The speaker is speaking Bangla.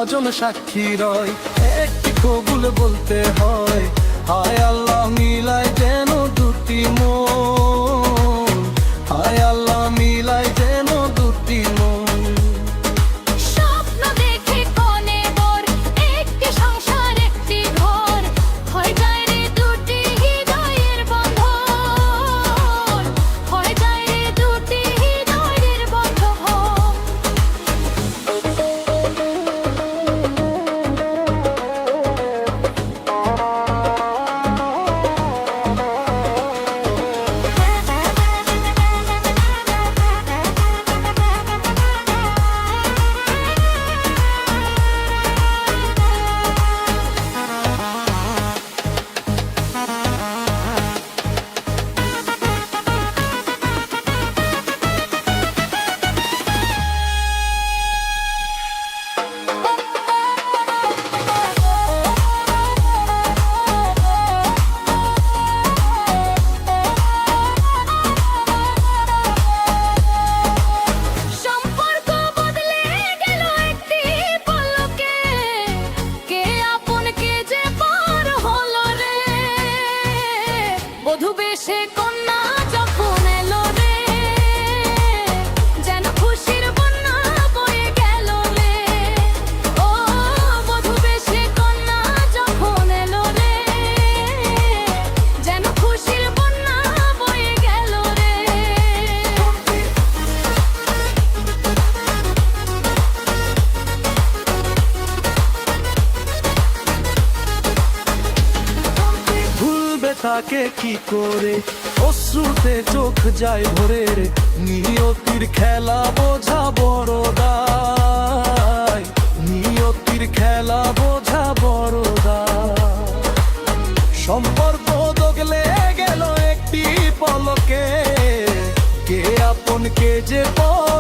স্বজন সাক্ষী রয়, একটি কবুল বলতে হয়। হায় আল্লাহ মিলাই যেন দুটি মন, হায় আল্লাহ মিলাই যেন দুটি মন। স্বপ্ন দেখে কনে বর, একটি সংসার একটি ঘর, হয়ে যায় রে দুটি হৃদয়ের বন্ধন, হয়ে যায় রে দুটি হৃদয়ের বন্ধন। সম্পর্ক বদলে গেল একটি পলকে, কে আপন কে যে পর হলো রে। বধূ বেশে কন্যা যখন এলো রে, যেন খুশির বন্যা বয়ে গেল রে। ও বধূ বেশে কন্যা যখন এলো রে, যেন খুশির বন্যা বয়ে গেল রে। ভুলবে তাকে কি করে, অশ্রুতে চোখ যায় ভরে রে। নিয়তির খেলা বোঝা বড় দায়, নিয়তির খেলা বোঝা বড় দায়। সম্পর্ক দগলে গেল একটি পলকে, কে আপন কে যে পর